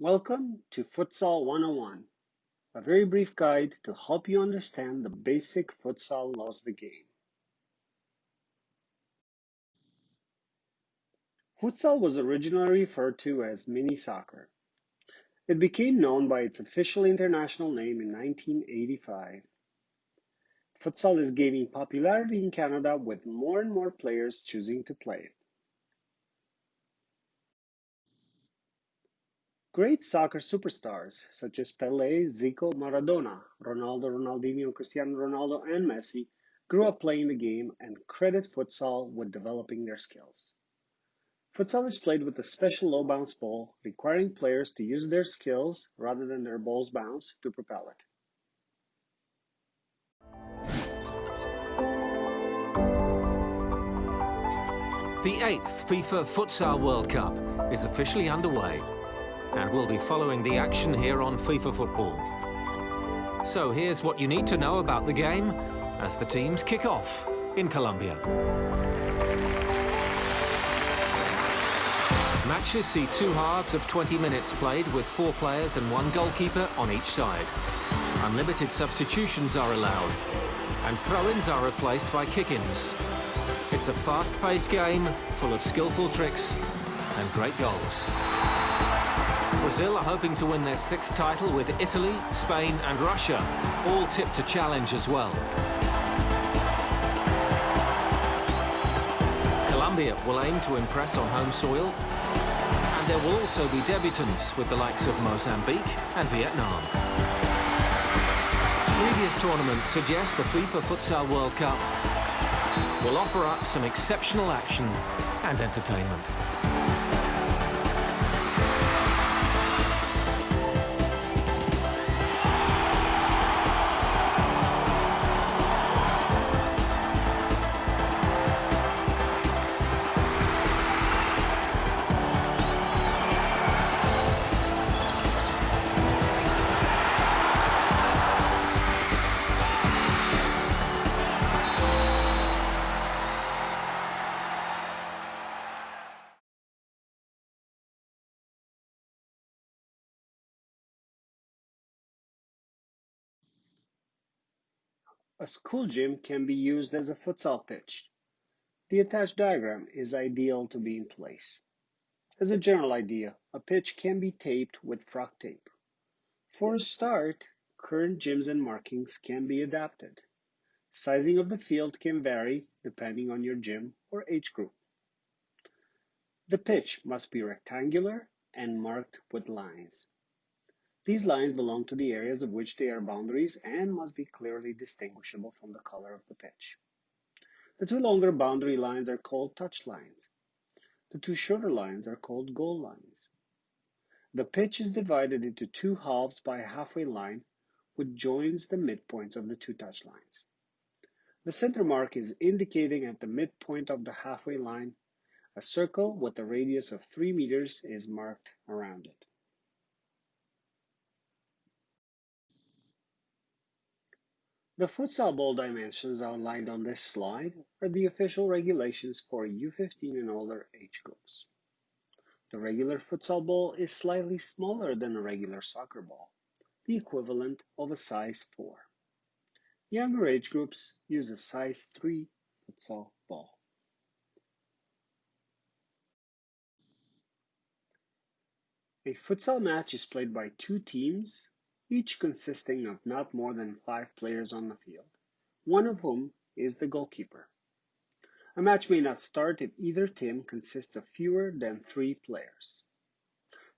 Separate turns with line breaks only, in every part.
Welcome to Futsal 101, a very brief guide to help you understand the basic futsal laws of the game. Futsal was originally referred to as mini soccer. It became known by its official international name in 1985. Futsal is gaining popularity in Canada with more and more players choosing to play it. Great soccer superstars such as Pelé, Zico, Maradona, Ronaldo, Ronaldinho, Cristiano Ronaldo, and Messi grew up playing the game and credit futsal with developing their skills. Futsal is played with a special low bounce ball, requiring players to use their skills rather than their ball's bounce to propel it.
The 8th FIFA Futsal World Cup is officially underway, and we'll be following the action here on FIFA Football. So here's what you need to know about the game as the teams kick off in Colombia. Matches see two halves of 20 minutes played with 4 players and 1 goalkeeper on each side. Unlimited substitutions are allowed, and throw-ins are replaced by kick-ins. It's a fast-paced game, full of skillful tricks and great goals. Brazil are hoping to win their 6th title with Italy, Spain and Russia, all tipped to challenge as well. Colombia will aim to impress on home soil, and there will also be debutants with the likes of Mozambique and Vietnam. Previous tournaments suggest the FIFA Futsal World Cup will offer up some exceptional action and entertainment.
A school gym can be used as a futsal pitch. The attached diagram is ideal to be in place. As a general idea, a pitch can be taped with frock tape. For a start, current gyms and markings can be adapted. Sizing of the field can vary depending on your gym or age group. The pitch must be rectangular and marked with lines. These lines belong to the areas of which they are boundaries and must be clearly distinguishable from the color of the pitch. The 2 longer boundary lines are called touch lines. The 2 shorter lines are called goal lines. The pitch is divided into 2 halves by a halfway line, which joins the midpoints of the 2 touch lines. The center mark is indicating at the midpoint of the halfway line. A circle with a radius of 3 meters is marked around it. The futsal ball dimensions outlined on this slide are the official regulations for U15 and older age groups. The regular futsal ball is slightly smaller than a regular soccer ball, the equivalent of a size 4. Younger age groups use a size 3 futsal ball. A futsal match is played by 2 teams, each consisting of not more than 5 players on the field, one of whom is the goalkeeper. A match may not start if either team consists of fewer than 3 players.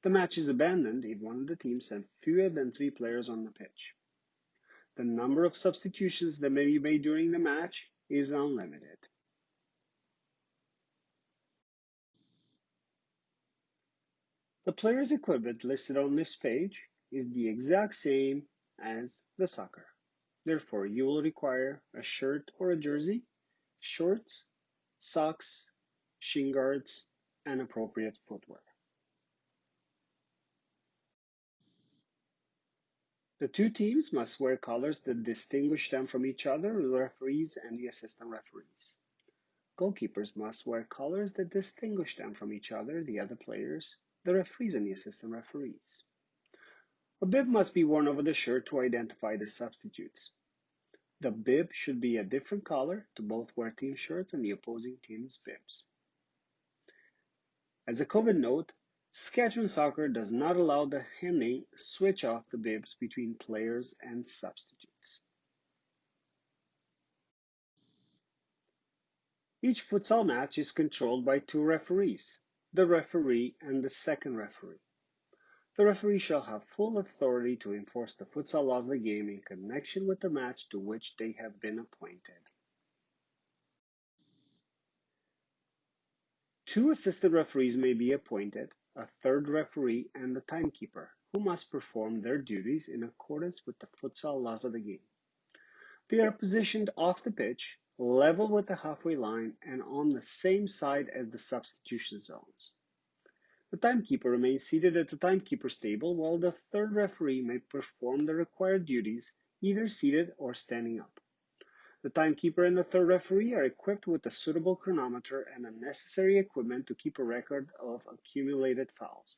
The match is abandoned if one of the teams has fewer than 3 players on the pitch. The number of substitutions that may be made during the match is unlimited. The player's equipment listed on this page is the exact same as the soccer. Therefore, you will require a shirt or a jersey, shorts, socks, shin guards, and appropriate footwear. The 2 teams must wear colors that distinguish them from each other, the referees and the assistant referees. Goalkeepers must wear colors that distinguish them from each other, the other players, the referees and the assistant referees. A bib must be worn over the shirt to identify the substitutes. The bib should be a different color to both wear team shirts and the opposing team's bibs. As a COVID note, Saskatchewan soccer does not allow the handing switch off the bibs between players and substitutes. Each futsal match is controlled by two referees, the referee and the second referee. The referee shall have full authority to enforce the futsal laws of the game in connection with the match to which they have been appointed. Two assistant referees may be appointed, a third referee and the timekeeper, who must perform their duties in accordance with the futsal laws of the game. They are positioned off the pitch, level with the halfway line, and on the same side as the substitution zones. The timekeeper remains seated at the timekeeper's table, while the third referee may perform the required duties either seated or standing up. The timekeeper and the third referee are equipped with a suitable chronometer and the necessary equipment to keep a record of accumulated fouls.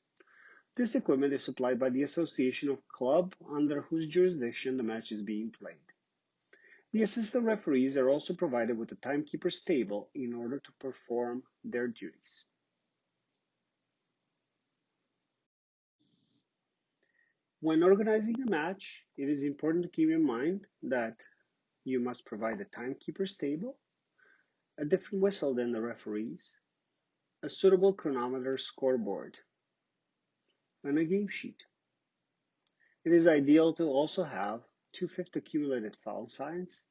This equipment is supplied by the association of club under whose jurisdiction the match is being played. The assistant referees are also provided with a timekeeper's table in order to perform their duties. When organizing a match, it is important to keep in mind that you must provide a timekeeper's table, a different whistle than the referees, a suitable chronometer scoreboard, and a game sheet. It is ideal to also have 2 fifth accumulated foul signs,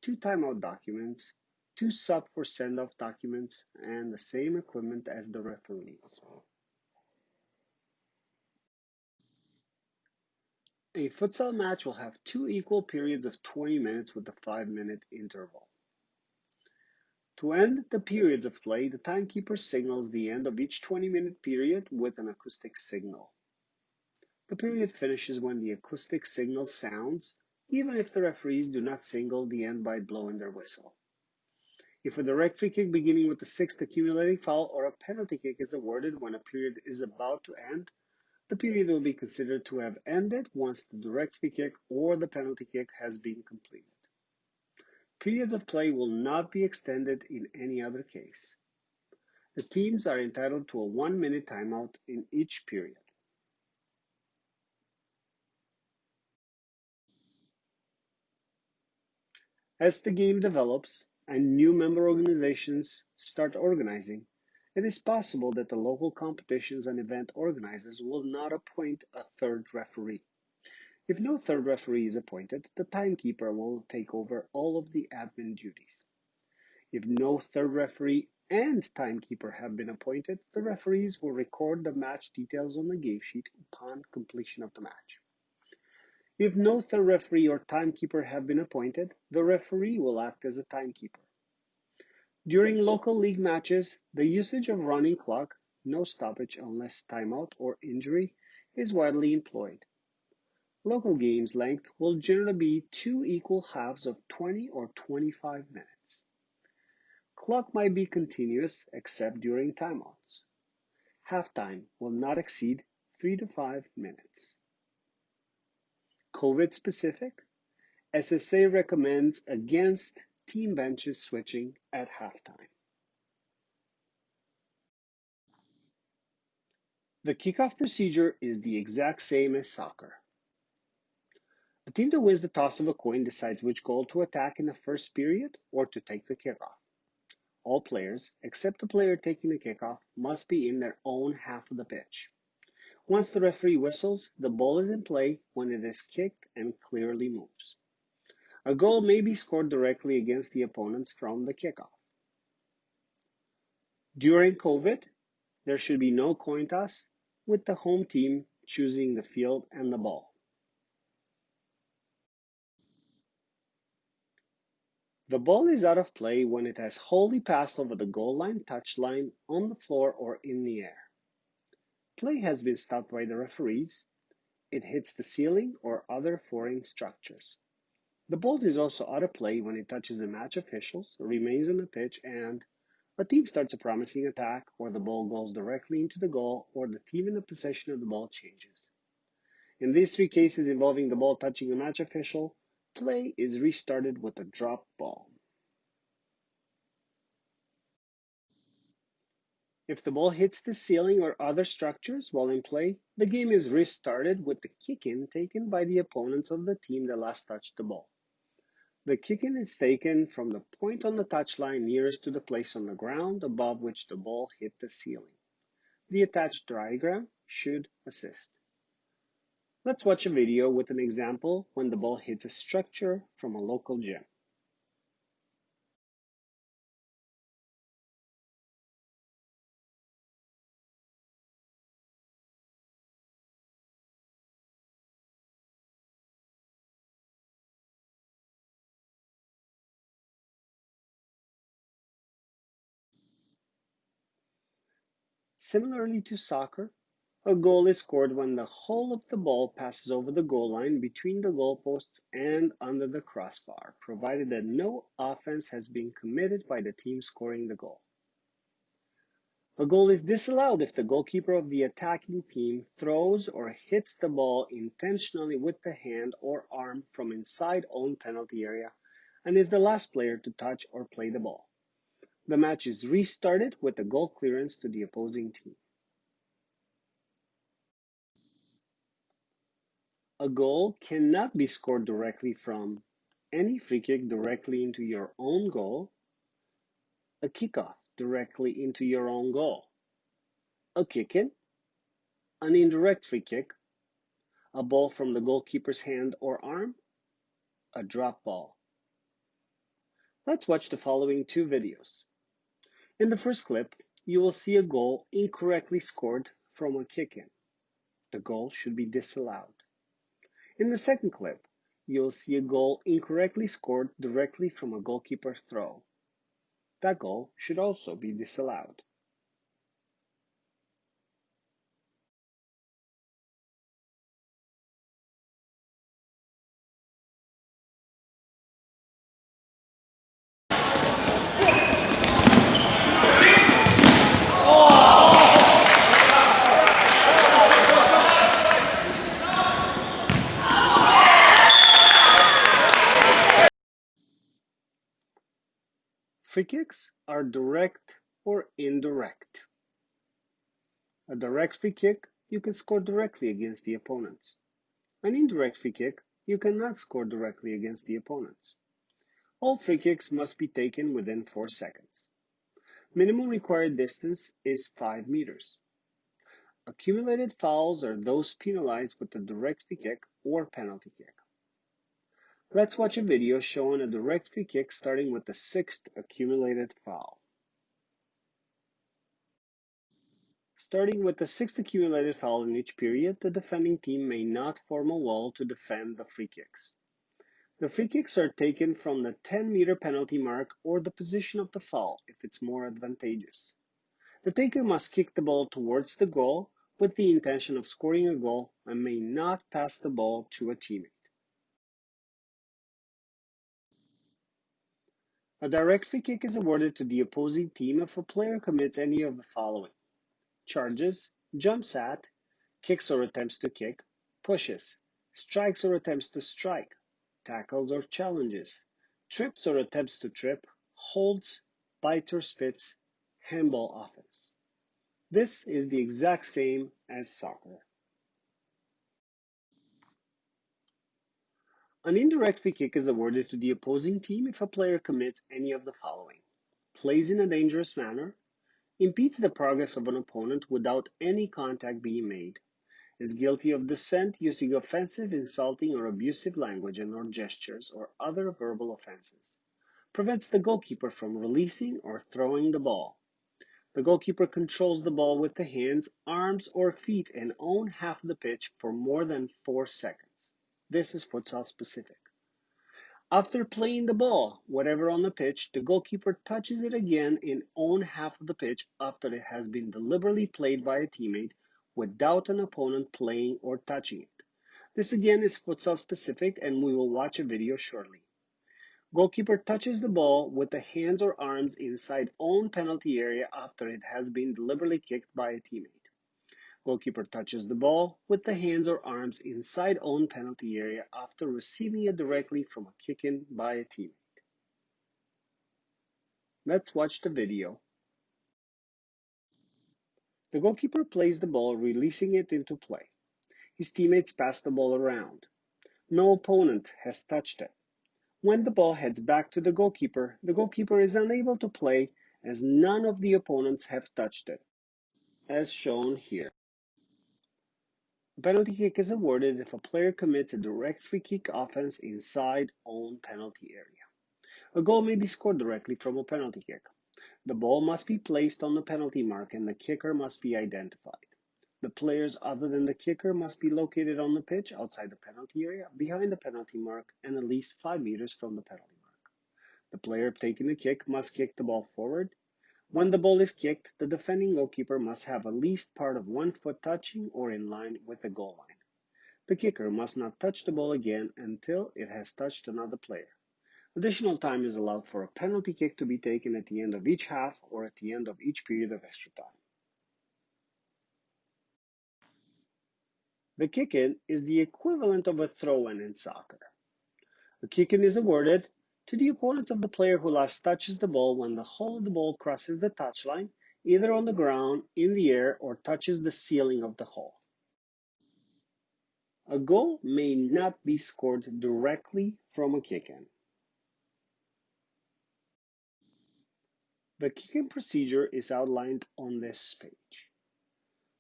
2 timeout documents, 2 sub for send-off documents, and the same equipment as the referees. A futsal match will have 2 equal periods of 20 minutes with a 5-minute interval. To end the periods of play, the timekeeper signals the end of each 20-minute period with an acoustic signal. The period finishes when the acoustic signal sounds, even if the referees do not signal the end by blowing their whistle. If a direct free kick beginning with the 6th accumulating foul or a penalty kick is awarded when a period is about to end, the period will be considered to have ended once the direct free kick or the penalty kick has been completed. Periods of play will not be extended in any other case. The teams are entitled to a 1-minute timeout in each period. As the game develops and new member organizations start organizing, it is possible that the local competitions and event organizers will not appoint a third referee. If no third referee is appointed, the timekeeper will take over all of the admin duties. If no third referee and timekeeper have been appointed, the referees will record the match details on the game sheet upon completion of the match. If no third referee or timekeeper have been appointed, the referee will act as a timekeeper. During local league matches, the usage of running clock, no stoppage unless timeout or injury, is widely employed. Local games length will generally be 2 equal halves of 20 or 25 minutes. Clock might be continuous except during timeouts. Halftime will not exceed 3 to 5 minutes. COVID specific, SSA recommends against team benches switching at halftime. The kickoff procedure is the exact same as soccer. The team that wins the toss of a coin decides which goal to attack in the first period or to take the kickoff. All players, except the player taking the kickoff, must be in their own half of the pitch. Once the referee whistles, the ball is in play when it is kicked and clearly moves. A goal may be scored directly against the opponents from the kickoff. During COVID, there should be no coin toss, with the home team choosing the field and the ball. The ball is out of play when it has wholly passed over the goal line, touch line, on the floor, or in the air. Play has been stopped by the referees. It hits the ceiling or other foreign structures. The ball is also out of play when it touches the match officials, remains on the pitch, and A team starts a promising attack, or the ball goes directly into the goal, or the team in the possession of the ball changes. In these three cases involving the ball touching a match official, play is restarted with a drop ball. If the ball hits the ceiling or other structures while in play, the game is restarted with the kick-in taken by the opponents of the team that last touched the ball. The kick-in is taken from the point on the touchline nearest to the place on the ground above which the ball hit the ceiling. The attached diagram should assist. Let's watch a video with an example when the ball hits a structure from a local gym. Similarly to soccer, a goal is scored when the whole of the ball passes over the goal line between the goalposts and under the crossbar, provided that no offense has been committed by the team scoring the goal. A goal is disallowed if the goalkeeper of the attacking team throws or hits the ball intentionally with the hand or arm from inside own penalty area and is the last player to touch or play the ball. The match is restarted with a goal clearance to the opposing team. A goal cannot be scored directly from any free kick directly into your own goal, a kickoff directly into your own goal, a kick-in, an indirect free kick, a ball from the goalkeeper's hand or arm, a drop ball. Let's watch the following two videos. In the first clip, you will see a goal incorrectly scored from a kick-in. The goal should be disallowed. In the second clip, you'll see a goal incorrectly scored directly from a goalkeeper throw. That goal should also be disallowed. Free kicks are direct or indirect. A direct free kick you can score directly against the opponents. An indirect free kick you cannot score directly against the opponents. All free kicks must be taken within 4 seconds. Minimum required distance is 5 meters. Accumulated fouls are those penalized with a direct free kick or penalty kick. Let's watch a video showing a direct free kick starting with the 6th accumulated foul. Starting with the 6th accumulated foul in each period, the defending team may not form a wall to defend the free kicks. The free kicks are taken from the 10-meter penalty mark or the position of the foul if it's more advantageous. The taker must kick the ball towards the goal with the intention of scoring a goal and may not pass the ball to a teammate. A direct free kick is awarded to the opposing team if a player commits any of the following: charges, jumps at, kicks or attempts to kick, pushes, strikes or attempts to strike, tackles or challenges, trips or attempts to trip, holds, bites or spits, handball offense. This is the exact same as soccer. An indirect free kick is awarded to the opposing team if a player commits any of the following: plays in a dangerous manner, impedes the progress of an opponent without any contact being made, is guilty of dissent using offensive, insulting, or abusive language and/or gestures or other verbal offenses, prevents the goalkeeper from releasing or throwing the ball. The goalkeeper controls the ball with the hands, arms, or feet and own half of the pitch for more than 4 seconds. This is futsal specific. After playing the ball, whatever on the pitch, the goalkeeper touches it again in own half of the pitch after it has been deliberately played by a teammate without an opponent playing or touching it. This again is futsal specific and we will watch a video shortly. Goalkeeper touches the ball with the hands or arms inside own penalty area after it has been deliberately kicked by a teammate. Goalkeeper touches the ball with the hands or arms inside own penalty area after receiving it directly from a kick-in by a teammate. Let's watch the video. The goalkeeper plays the ball, releasing it into play. His teammates pass the ball around. No opponent has touched it. When the ball heads back to the goalkeeper is unable to play as none of the opponents have touched it, as shown here. A penalty kick is awarded if a player commits a direct free kick offense inside own penalty area. A goal may be scored directly from a penalty kick. The ball must be placed on the penalty mark and the kicker must be identified. The players other than the kicker must be located on the pitch outside the penalty area, behind the penalty mark, and at least 5 meters from the penalty mark. The player taking the kick must kick the ball forward. When the ball is kicked, the defending goalkeeper must have at least part of 1 foot touching or in line with the goal line. The kicker must not touch the ball again until it has touched another player. Additional time is allowed for a penalty kick to be taken at the end of each half or at the end of each period of extra time. The kick-in is the equivalent of a throw-in in soccer. A kick-in is awarded to the opponents of the player who last touches the ball when the hull of the ball crosses the touchline, either on the ground, in the air, or touches the ceiling of the hull. A goal may not be scored directly from a kick-in. The kick-in procedure is outlined on this page.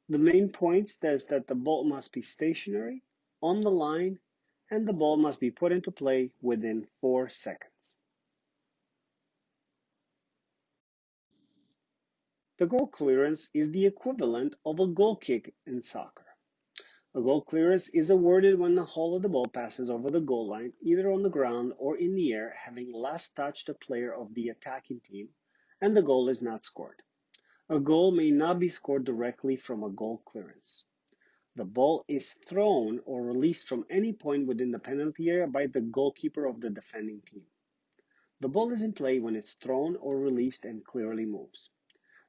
The main point is that the ball must be stationary, on the line, and the ball must be put into play within 4 seconds. The goal clearance is the equivalent of a goal kick in soccer. A goal clearance is awarded when the hull of the ball passes over the goal line, either on the ground or in the air, having last touched a player of the attacking team, and the goal is not scored. A goal may not be scored directly from a goal clearance. The ball is thrown or released from any point within the penalty area by the goalkeeper of the defending team. The ball is in play when it's thrown or released and clearly moves.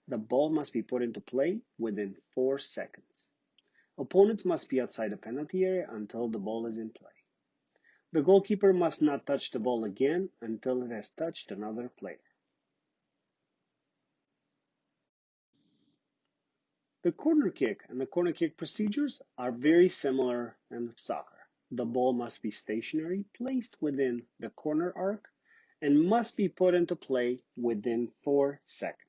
The ball must be put into play within 4 seconds. Opponents must be outside the penalty area until the ball is in play. The goalkeeper must not touch the ball again until it has touched another player. The corner kick and the corner kick procedures are very similar in soccer. The ball must be stationary, placed within the corner arc, and must be put into play within 4 seconds.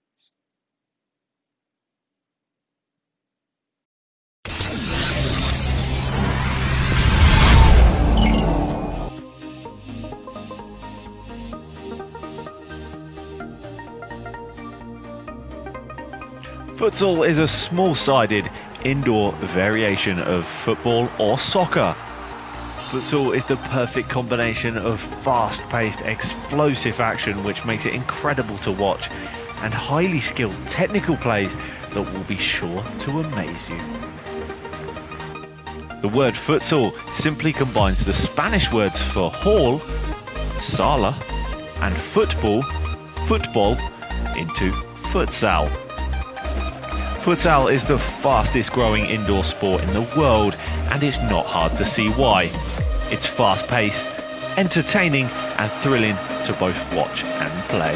Futsal is a small-sided indoor variation of football or soccer. Futsal is the perfect combination of fast-paced, explosive action which makes it incredible to watch, and highly skilled technical plays that will be sure to amaze you. The word futsal simply combines the Spanish words for hall, sala, and football into futsal. Futsal is the fastest growing indoor sport in the world, and it's not hard to see why. It's fast-paced, entertaining and thrilling to both watch and play.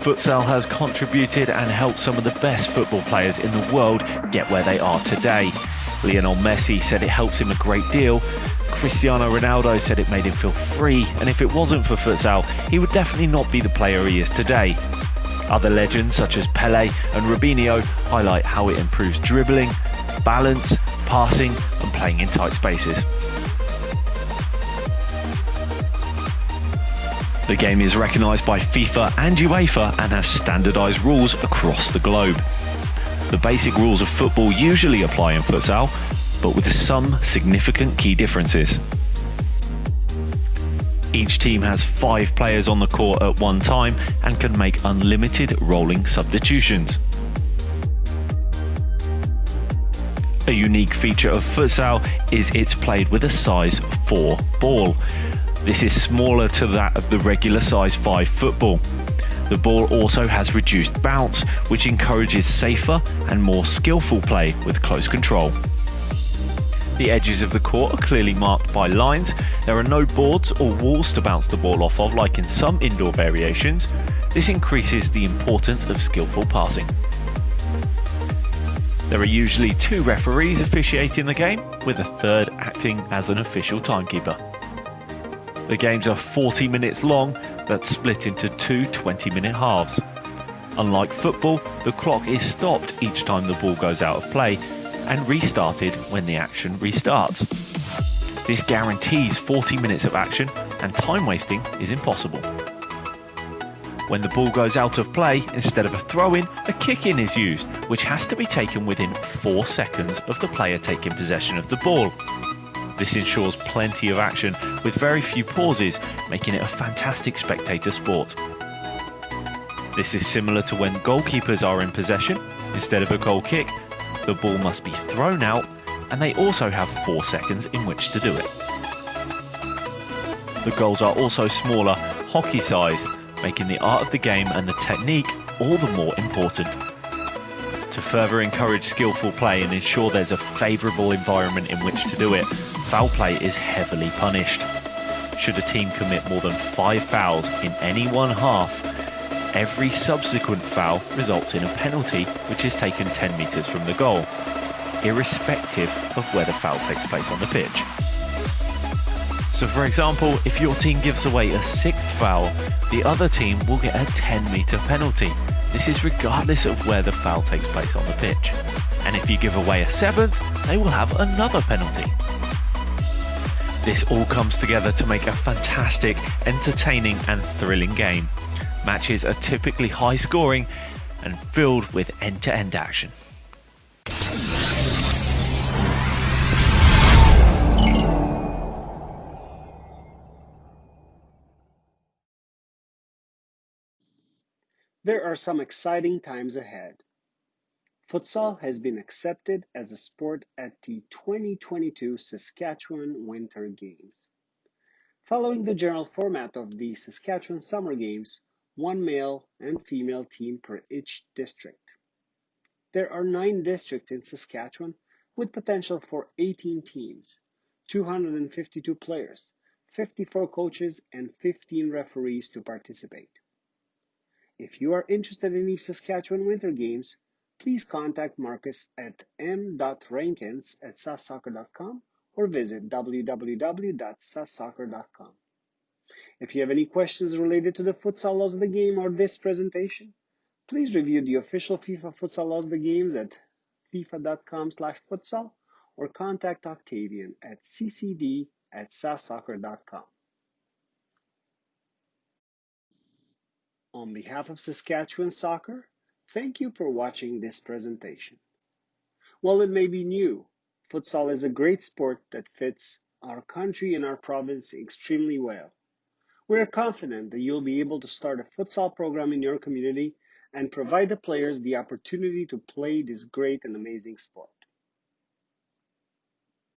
Futsal has contributed and helped some of the best football players in the world get where they are today. Lionel Messi said it helped him a great deal. Cristiano Ronaldo said it made him feel free, and if it wasn't for futsal, he would definitely not be the player he is today. Other legends such as Pelé and Robinho highlight how it improves dribbling, balance, passing and playing in tight spaces. The game is recognised by FIFA and UEFA and has standardised rules across the globe. The basic rules of football usually apply in futsal, but with some significant key differences. Each team has 5 players on the court at one time and can make unlimited rolling substitutions. A A unique feature of futsal is it's played with a size 4 ball. This is smaller to that of the regular size 5 football. The ball also has reduced bounce, which encourages safer and more skillful play with close control. The edges of the court are clearly marked by lines. There are no boards or walls to bounce the ball off of like in some indoor variations. This increases the importance of skillful passing. There are usually 2 referees officiating the game, with a third acting as an official timekeeper. The games are 40 minutes long, that's split into 2 20-minute halves. Unlike football, the clock is stopped each time the ball goes out of play and restarted when the action restarts. This guarantees 40 minutes of action, and time wasting is impossible. When the ball goes out of play, instead of a throw-in, a kick-in is used, which has to be taken within 4 seconds of the player taking possession of the ball. This ensures plenty of action with very few pauses, making it a fantastic spectator sport. This is similar to when goalkeepers are in possession. Instead of a goal kick, the ball must be thrown out, and they also have 4 seconds in which to do it. The goals are also smaller, hockey-sized, making the art of the game and the technique all the more important. To further encourage skillful play and ensure there's a favourable environment in which to do it, foul play is heavily punished. Should a team commit more than 5 fouls in any one half, every subsequent foul results in a penalty which is taken 10 metres from the goal, irrespective of where the foul takes place on the pitch. So for example, if your team gives away a 6th foul, the other team will get a 10-metre penalty. This is regardless of where the foul takes place on the pitch. And if you give away a 7th, they will have another penalty. This all comes together to make a fantastic, entertaining and thrilling game. Matches are typically high scoring and filled with end-to-end action.
There are some exciting times ahead. Futsal has been accepted as a sport at the 2022 Saskatchewan Winter Games. Following the general format of the Saskatchewan Summer Games, 1 male and female team per each district. There are 9 districts in Saskatchewan with potential for 18 teams, 252 players, 54 coaches, and 15 referees to participate. If you are interested in the Saskatchewan Winter Games, please contact Marcus at m.rankins@sassoccer.com or visit www.sassoccer.com. If you have any questions related to the futsal laws of the game or this presentation, please review the official FIFA Futsal Laws of the Games at fifa.com/futsal or contact Octavian at ccd@sassoccer.com. On behalf of Saskatchewan Soccer, thank you for watching this presentation. While it may be new, futsal is a great sport that fits our country and our province extremely well. We are confident that you'll be able to start a futsal program in your community and provide the players the opportunity to play this great and amazing sport.